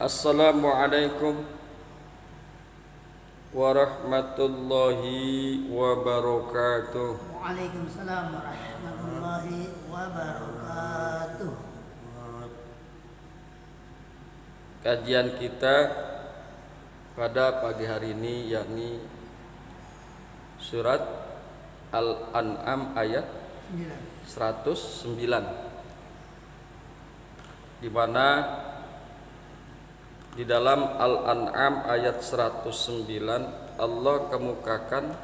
Assalamualaikum warahmatullahi wabarakatuh. Waalaikumsalam warahmatullahi wabarakatuh. Kajian kita pada pagi hari ini yakni surat Al-An'am ayat 109, di mana di dalam Al-An'am ayat 109 Allah kemukakan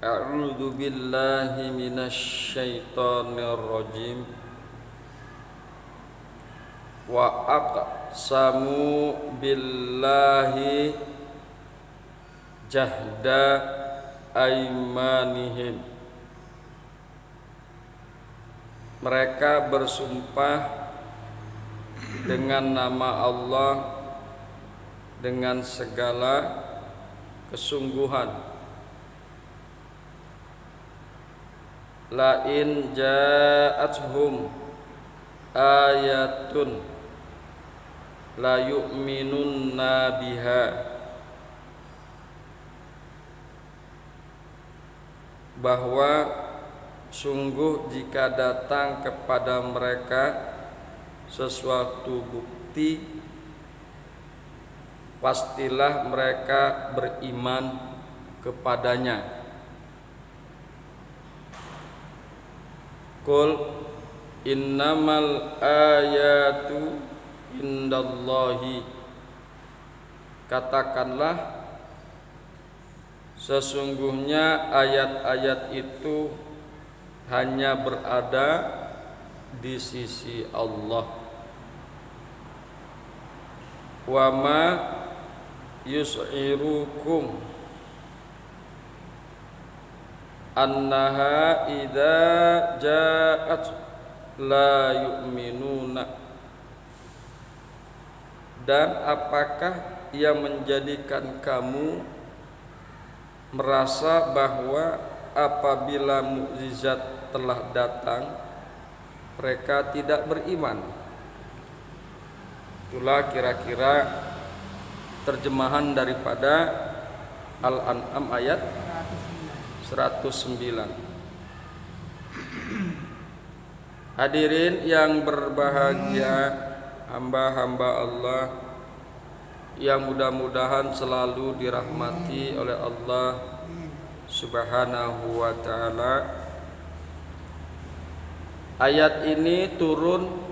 A'udzu billahi minasyaitonir rajim wa aqsamu billahi jahda aimanihim. Mereka bersumpah dengan nama Allah dengan segala kesungguhan. La in ja'atuhum ayatun la yu'minunna biha. Bahwa sungguh jika datang kepada mereka sesuatu bukti, pastilah mereka beriman kepadanya. Qul innamal ayatu indallahi. Katakanlah, sesungguhnya ayat-ayat itu hanya berada di sisi Allah. Wa ma yus'irukum annaha idza ja'at la yu'minuna. Dan apakah yang menjadikan kamu merasa bahwa apabila mukjizat telah datang mereka tidak beriman? Itulah kira-kira terjemahan daripada Al-An'am ayat 109. Hadirin yang berbahagia, hamba-hamba Allah yang mudah-mudahan selalu dirahmati oleh Allah Subhanahu wa ta'ala. Ayat ini turun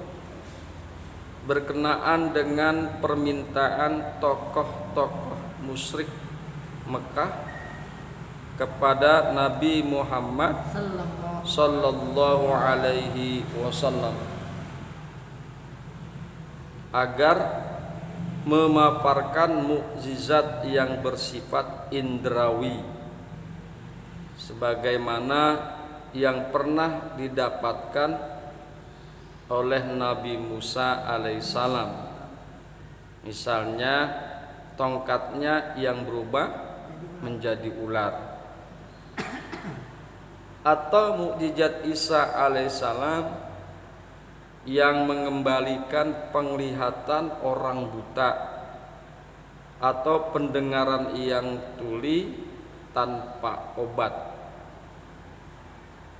berkenaan dengan permintaan tokoh-tokoh musyrik Mekah kepada Nabi Muhammad sallallahu alaihi wasallam agar memaparkan mukjizat yang bersifat indrawi sebagaimana yang pernah didapatkan oleh Nabi Musa alaihissalam. Misalnya tongkatnya yang berubah menjadi ular, atau mukjizat Isa alaihissalam yang mengembalikan penglihatan orang buta, atau pendengaran yang tuli tanpa obat,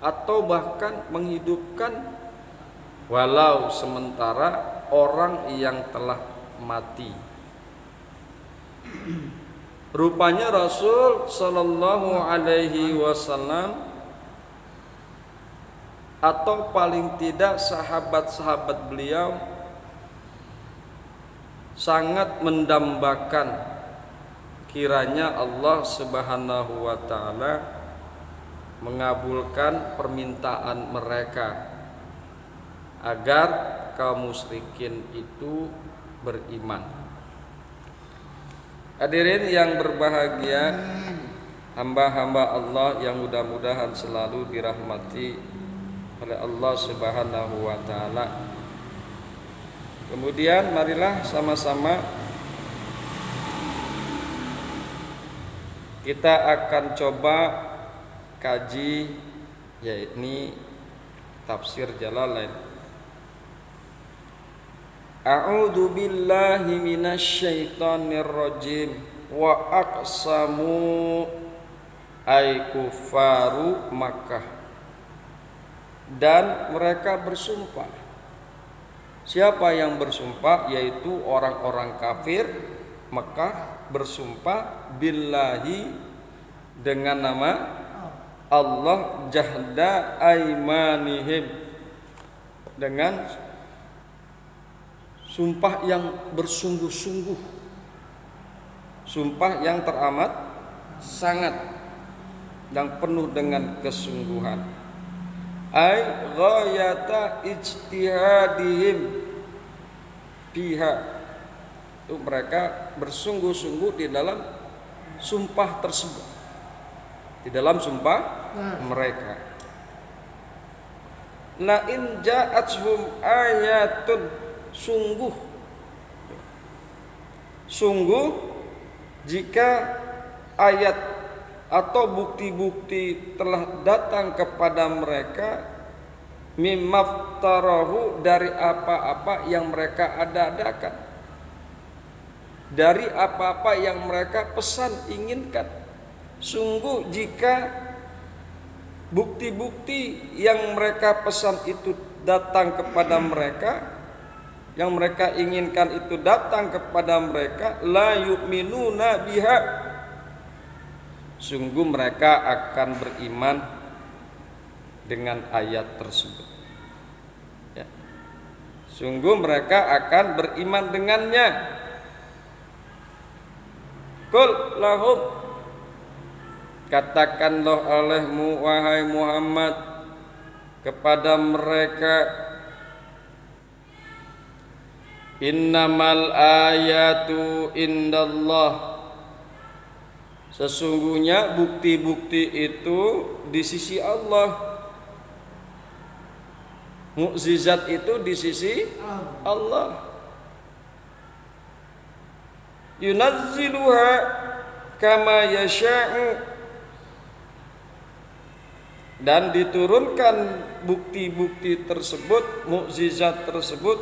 atau bahkan menghidupkan walau sementara orang yang telah mati. Rupanya Rasul sallallahu alaihi wasallam atau paling tidak sahabat-sahabat beliau sangat mendambakan kiranya Allah Subhanahu wa ta'ala mengabulkan permintaan mereka agar kaum musyrikin itu beriman. Hadirin yang berbahagia, hamba-hamba Allah yang mudah-mudahan selalu dirahmati oleh Allah Subhanahu wa ta'ala. Kemudian marilah sama-sama kita akan coba kaji yakni tafsir Jalalain. A'udzu billahi minasyaitonir rajim wa aqsamu ay kufaru Makkah. Dan mereka bersumpah. Siapa yang bersumpah? Yaitu orang-orang kafir Mekah bersumpah billahi dengan nama Allah jahda aimanihim, dengan sumpah yang bersungguh-sungguh, sumpah yang teramat sangat, yang penuh dengan kesungguhan. Ai ghayata ijtihadihim fiha, itu mereka bersungguh-sungguh di dalam sumpah tersebut, di dalam sumpah mereka. La in ja'atuhum ayatun, sungguh jika ayat atau bukti-bukti telah datang kepada mereka, mimaftarahu, dari apa-apa yang mereka ada-adakan, dari apa-apa yang mereka pesan inginkan. Sungguh jika bukti-bukti yang mereka pesan itu datang kepada mereka, yang mereka inginkan itu datang kepada mereka, la yu'minuna biha, sungguh mereka akan beriman dengan ayat tersebut. Ya. Sungguh mereka akan beriman dengannya. Qul lahum, katakanlah olehmu wahai Muhammad kepada mereka, innamal ayatu indallah, sesungguhnya bukti-bukti itu di sisi Allah, mukjizat itu di sisi Allah. Yunazziluha kama yasha'u, dan diturunkan bukti-bukti tersebut, mukjizat tersebut,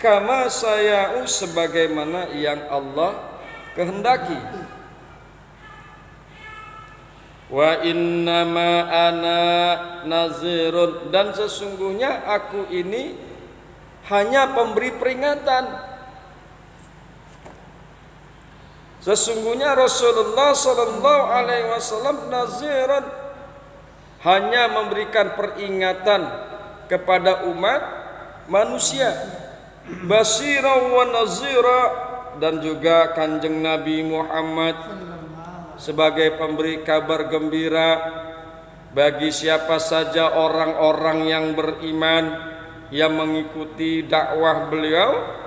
kama saya'u, sebagaimana yang Allah kehendaki. Wa innama ana nazirun, dan sesungguhnya aku ini hanya pemberi peringatan. Sesungguhnya Rasulullah sallallahu alaihi wasallam nazirun, hanya memberikan peringatan kepada umat manusia. Basira wa nazira, dan juga Kanjeng Nabi Muhammad sebagai pemberi kabar gembira bagi siapa saja orang-orang yang beriman, yang mengikuti dakwah beliau,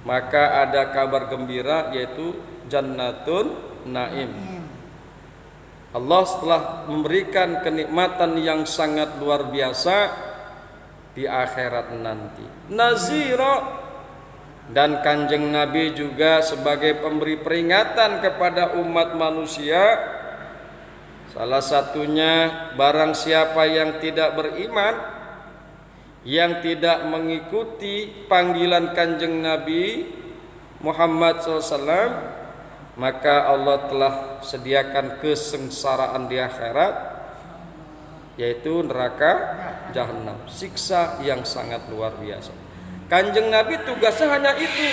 maka ada kabar gembira, yaitu jannatun naim. Allah setelah memberikan kenikmatan yang sangat luar biasa di akhirat nanti. Nazira, dan Kanjeng Nabi juga sebagai pemberi peringatan kepada umat manusia. Salah satunya, barang siapa yang tidak beriman, yang tidak mengikuti panggilan Kanjeng Nabi Muhammad SAW, maka Allah telah sediakan kesengsaraan di akhirat, yaitu neraka jahanam, siksa yang sangat luar biasa. Kanjeng Nabi tugasnya hanya itu,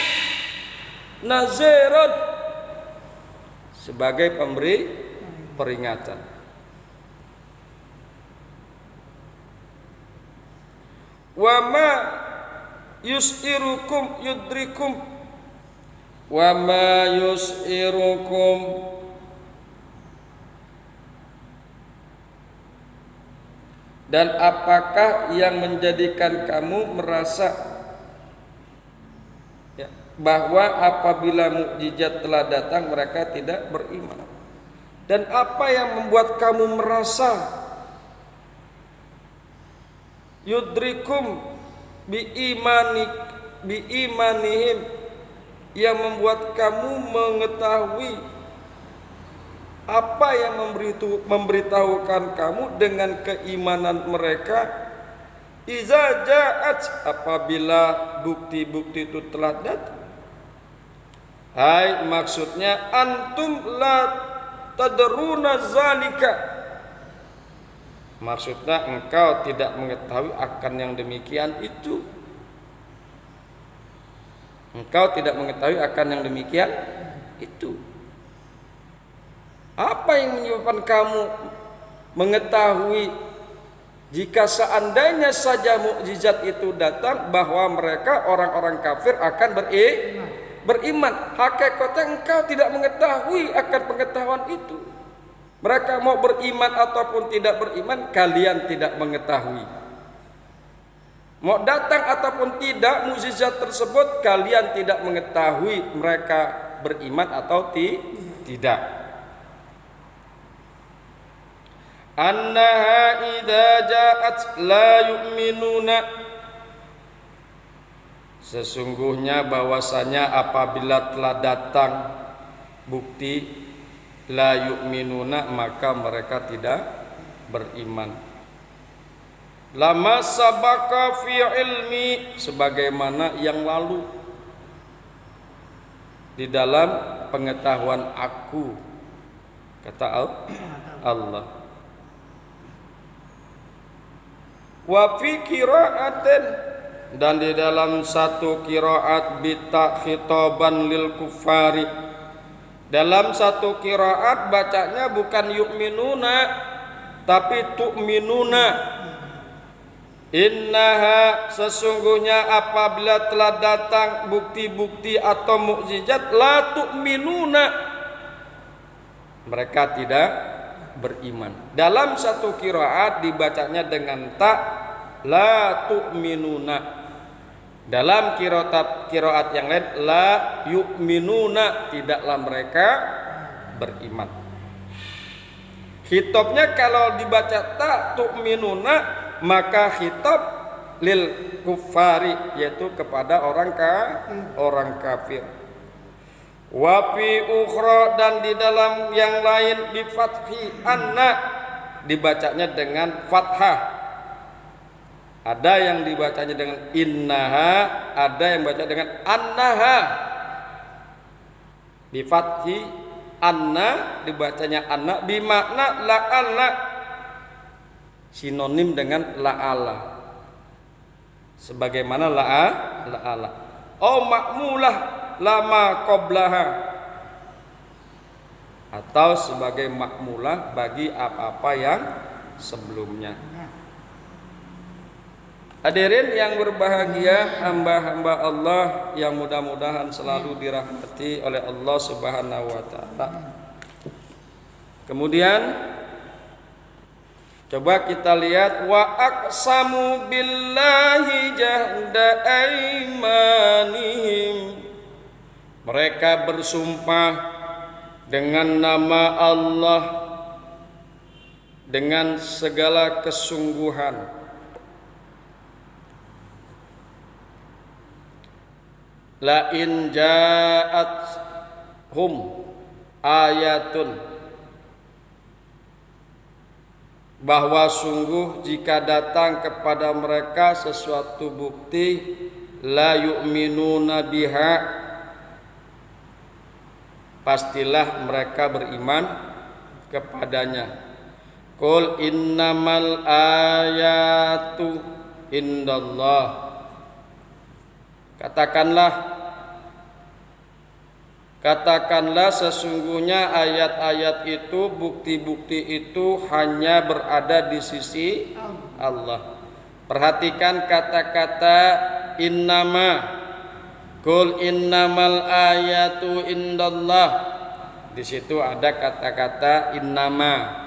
nazirun, sebagai pemberi peringatan. Wa ma yus'irukum yudrikum, wa ma yus'irukum, dan apakah yang menjadikan kamu merasa bahwa apabila mukjizat telah datang mereka tidak beriman, dan apa yang membuat kamu merasa yudrikum biimanihim, yang membuat kamu mengetahui, apa yang memberitahukan kamu dengan keimanan mereka, Iza ja'at, apabila bukti-bukti itu telah datang. Hai, maksudnya antum la tadruna zalika. Maksudnya engkau tidak mengetahui akan yang demikian itu. Engkau tidak mengetahui akan yang demikian itu. Apa yang menyebabkan kamu mengetahui jika seandainya saja mukjizat itu datang bahwa mereka orang-orang kafir akan beriman? Hakikatnya engkau tidak mengetahui akan pengetahuan itu. Mereka mau beriman ataupun tidak beriman, kalian tidak mengetahui. Mau datang ataupun tidak mukjizat tersebut, kalian tidak mengetahui mereka beriman atau tidak. Annaha idza ja'at la yu'minuna. Sesungguhnya bahwasanya apabila telah datang bukti la yu'minuna, maka mereka tidak beriman. Lama sabaka fi ilmi, sebagaimana yang lalu di dalam pengetahuan aku, kata Allah. Wa fi qira'atin, dan di dalam satu qiraat bita khitaban lil kufari. Dalam satu qiraat bacanya bukan yu'minuna tapi tu'minuna. Innaha, sesungguhnya apabila telah datang bukti-bukti atau mukjizat, la tu'minuna, mereka tidak beriman. Dalam satu qiraat dibacanya dengan ta, la tu'minuna. Dalam qiraat yang lain la yu'minuna, tidaklah mereka beriman. Khitabnya kalau dibaca ta tu'minuna, maka khitab lil kufari, yaitu kepada orang kafir. Wa fi ukhra, dan di dalam yang lain bi fathi anna, dibacanya dengan fathah. Ada yang dibacanya dengan innaha, ada yang baca dengan annaha. Bi fathi anna, dibacanya anna, bi makna la'alla, sinonim dengan la'ala, sebagaimana la'ala. Oh makmulah lama qablaha, atau sebagai makmulah bagi apa-apa yang sebelumnya. Hadirin yang berbahagia, hamba-hamba Allah yang mudah-mudahan selalu dirahmati oleh Allah Subhanahu wa taala. Kemudian coba kita lihat, wa aqsamu billahi jahda aimanihim. Mereka bersumpah dengan nama Allah dengan segala kesungguhan. La in ja'at hum ayatun, bahwa sungguh jika datang kepada mereka sesuatu bukti, la yu'minuna biha, pastilah mereka beriman kepadanya. Qul innamal ayatu indallah, Katakanlah sesungguhnya ayat-ayat itu, bukti-bukti itu hanya berada di sisi Allah. Perhatikan kata-kata innama. Qul innamal ayatu indallah. Di situ ada kata-kata innama.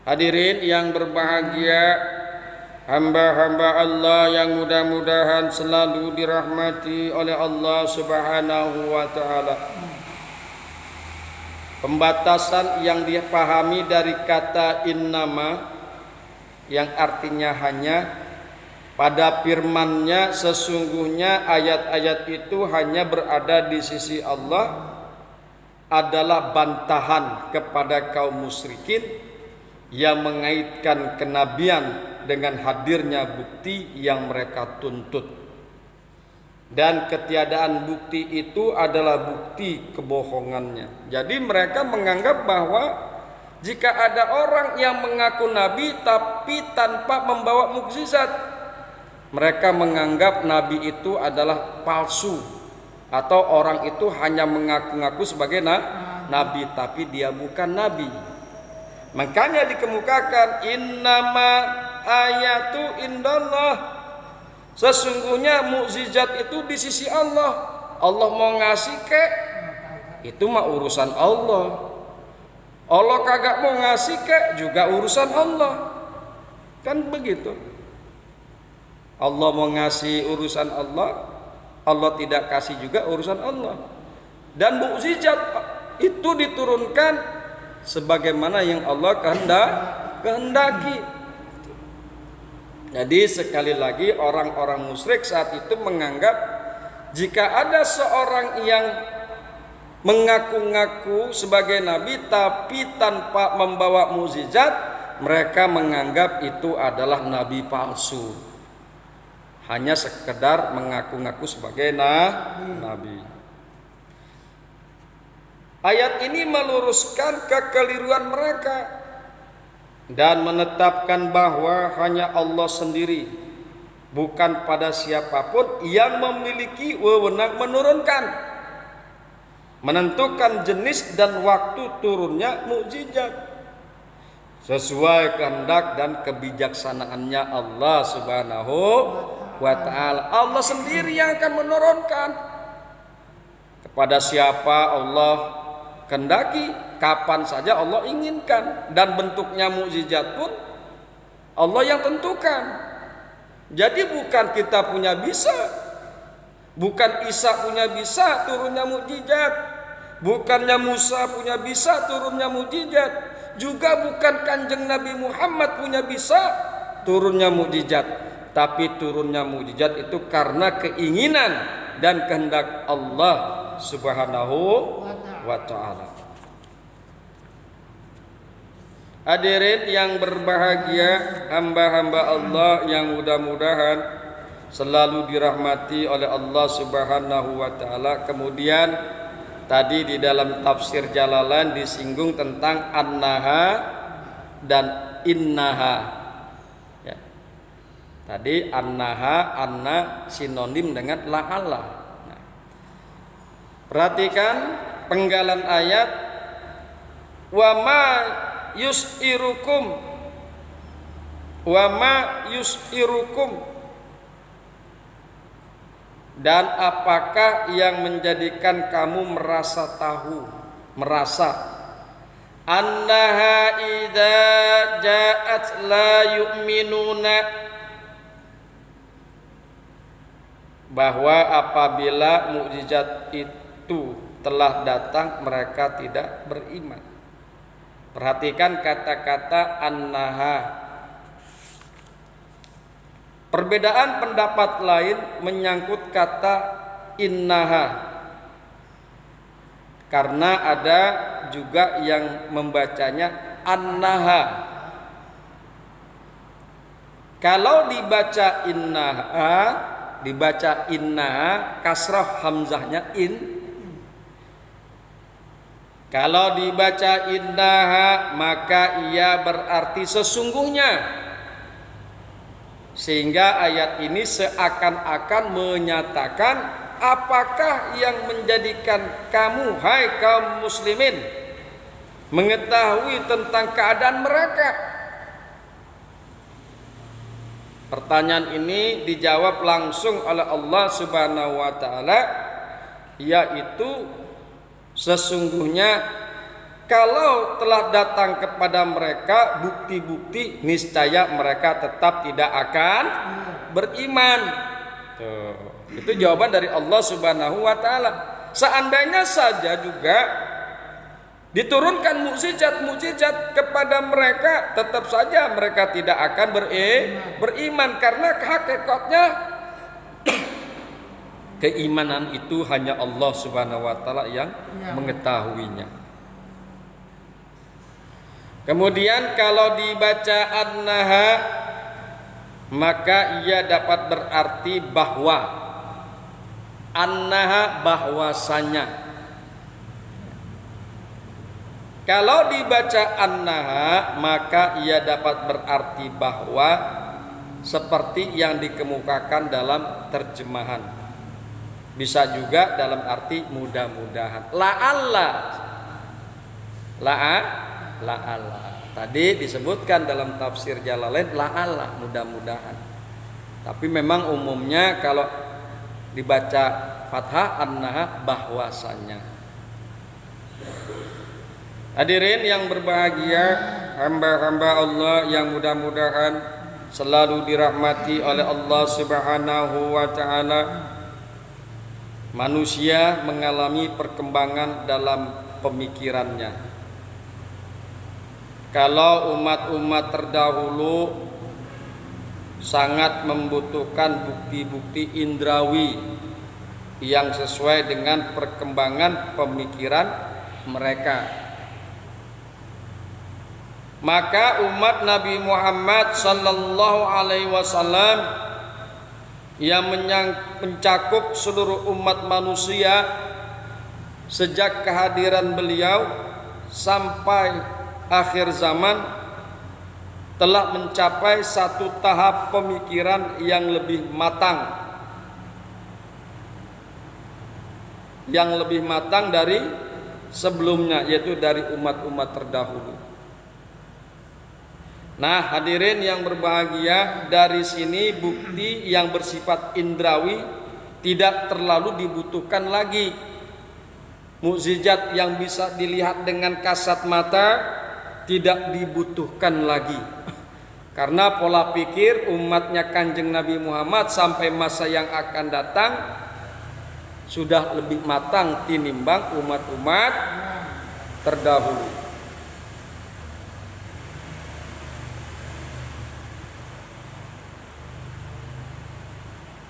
Hadirin yang berbahagia, hamba-hamba Allah yang mudah-mudahan selalu dirahmati oleh Allah Subhanahu wa taala. Pembatasan yang dipahami dari kata innama, yang artinya hanya, pada firman-Nya sesungguhnya ayat-ayat itu hanya berada di sisi Allah, adalah bantahan kepada kaum musyrikin yang mengaitkan kenabian dengan hadirnya bukti yang mereka tuntut. Dan ketiadaan bukti itu adalah bukti kebohongannya. Jadi mereka menganggap bahwa jika ada orang yang mengaku nabi tapi tanpa membawa mukjizat, mereka menganggap nabi itu adalah palsu, atau orang itu hanya mengaku-ngaku sebagai nabi tapi dia bukan nabi. Makanya dikemukakan innama ayatu indallah, sesungguhnya mukjizat itu di sisi Allah. Allah mau ngasih kek, itu mah urusan Allah. Allah kagak mau ngasih kek, juga urusan Allah. Kan begitu. Allah mau ngasih urusan Allah, Allah tidak kasih juga urusan Allah. Dan mukjizat itu diturunkan sebagaimana yang Allah kehendaki. Jadi sekali lagi orang-orang musyrik saat itu menganggap jika ada seorang yang mengaku-ngaku sebagai nabi tapi tanpa membawa mukjizat, mereka menganggap itu adalah nabi palsu, hanya sekedar mengaku-ngaku sebagai nabi. Ayat ini meluruskan kekeliruan mereka dan menetapkan bahwa hanya Allah sendiri, bukan pada siapapun yang memiliki wewenang menurunkan, menentukan jenis dan waktu turunnya mukjizat sesuai kehendak dan kebijaksanaannya Allah Subhanahu wa ta'ala. Allah sendiri yang akan menurunkan kepada siapa Allah kehendaki, kapan saja Allah inginkan, dan bentuknya mukjizat pun Allah yang tentukan. Jadi bukan kita punya bisa, bukan Isa punya bisa turunnya mukjizat, bukannya Musa punya bisa turunnya mukjizat, juga bukan Kanjeng Nabi Muhammad punya bisa turunnya mukjizat. Tapi turunnya mukjizat itu karena keinginan dan kehendak Allah Subhanahu wa ta'ala. Hadirin yang berbahagia, hamba-hamba Allah yang mudah-mudahan selalu dirahmati oleh Allah Subhanahu wa ta'ala. Kemudian tadi di dalam tafsir Jalalain disinggung tentang annaha dan innaha. Ya. Tadi anna sinonim dengan la'alla. Nah. Perhatikan penggalan ayat, wa ma yus'irukum dan apakah yang menjadikan kamu merasa tahu, merasa annaha idza ja'at la yu'minuna, bahwa apabila mukjizat itu telah datang mereka tidak beriman. Perhatikan kata-kata annaha. Perbedaan pendapat lain menyangkut kata innaha, karena ada juga yang membacanya annaha. Kalau dibaca innaha kasrah hamzahnya in. Kalau dibaca innaha maka ia berarti sesungguhnya, sehingga ayat ini seakan-akan menyatakan apakah yang menjadikan kamu hai kaum muslimin mengetahui tentang keadaan mereka. Pertanyaan ini dijawab langsung oleh Allah Subhanahu wa ta'ala, yaitu sesungguhnya kalau telah datang kepada mereka bukti-bukti, niscaya mereka tetap tidak akan beriman. Tuh, itu jawaban dari Allah Subhanahu wa ta'ala. Seandainya saja juga diturunkan mukjizat kepada mereka, tetap saja mereka tidak akan beriman, karena hakikatnya keimanan itu hanya Allah Subhanahu wa ta'ala yang mengetahuinya. Kemudian kalau dibaca annaha maka ia dapat berarti bahwa, annaha bahwasanya. Kalau dibaca annaha maka ia dapat berarti bahwa, seperti yang dikemukakan dalam terjemahan. Bisa juga dalam arti mudah-mudahan. La'alla. Tadi disebutkan dalam tafsir Jalalain la'alla, mudah-mudahan. Tapi memang umumnya kalau dibaca fathah annaha bahwasanya. Hadirin yang berbahagia, hamba-hamba Allah yang mudah-mudahan selalu dirahmati oleh Allah Subhanahu wa taala. Manusia mengalami perkembangan dalam pemikirannya. Kalau umat-umat terdahulu sangat membutuhkan bukti-bukti indrawi yang sesuai dengan perkembangan pemikiran mereka, maka umat Nabi Muhammad sallallahu alaihi wasallam yang mencakup seluruh umat manusia sejak kehadiran beliau sampai akhir zaman telah mencapai satu tahap pemikiran yang lebih matang, dari sebelumnya, yaitu dari umat-umat terdahulu. Nah, hadirin yang berbahagia, dari sini bukti yang bersifat indrawi tidak terlalu dibutuhkan lagi. Mukjizat yang bisa dilihat dengan kasat mata tidak dibutuhkan lagi, karena pola pikir umatnya Kanjeng Nabi Muhammad sampai masa yang akan datang sudah lebih matang tinimbang umat-umat terdahulu.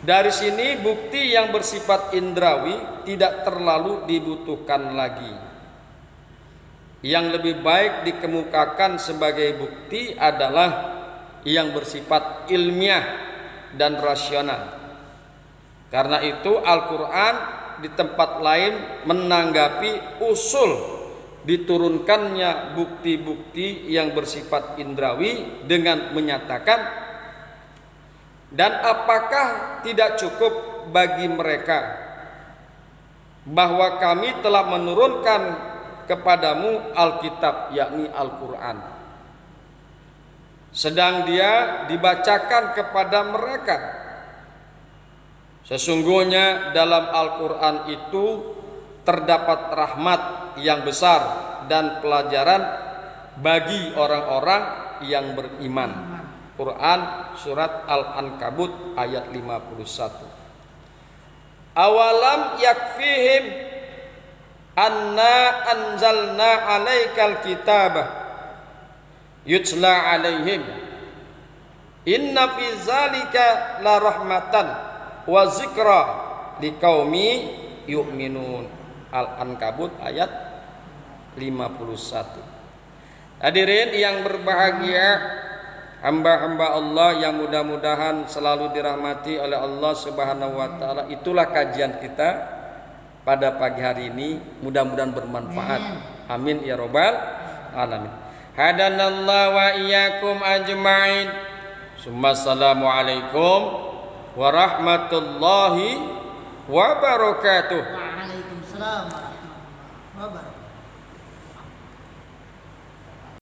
Dari sini bukti yang bersifat indrawi tidak terlalu dibutuhkan lagi. Yang lebih baik dikemukakan sebagai bukti adalah yang bersifat ilmiah dan rasional. Karena itu Al-Quran di tempat lain menanggapi usul diturunkannya bukti-bukti yang bersifat indrawi dengan menyatakan, dan apakah tidak cukup bagi mereka bahwa kami telah menurunkan kepadamu Alkitab, yakni Al-Quran, sedang dia dibacakan kepada mereka. Sesungguhnya dalam Al-Quran itu terdapat rahmat yang besar dan pelajaran bagi orang-orang yang beriman. Quran surat Al-Ankabut ayat 51. Awalam yakfihim anna anzalna alaikal kitabah yutla alaihim inna fi zalika la rahmatan wa zikra liqaumi yu'minun. Al-Ankabut ayat 51. Hadirin yang berbahagia, hamba-hamba Allah yang mudah-mudahan selalu dirahmati oleh Allah Subhanahu wa taala, itulah kajian kita pada pagi hari ini, mudah-mudahan bermanfaat. Amin ya robbal alamin. Hadanallahu wa iyyakum ajma'in. Assalamualaikum warahmatullahi wabarakatuh. Waalaikumsalam warahmatullahi wabarakatuh.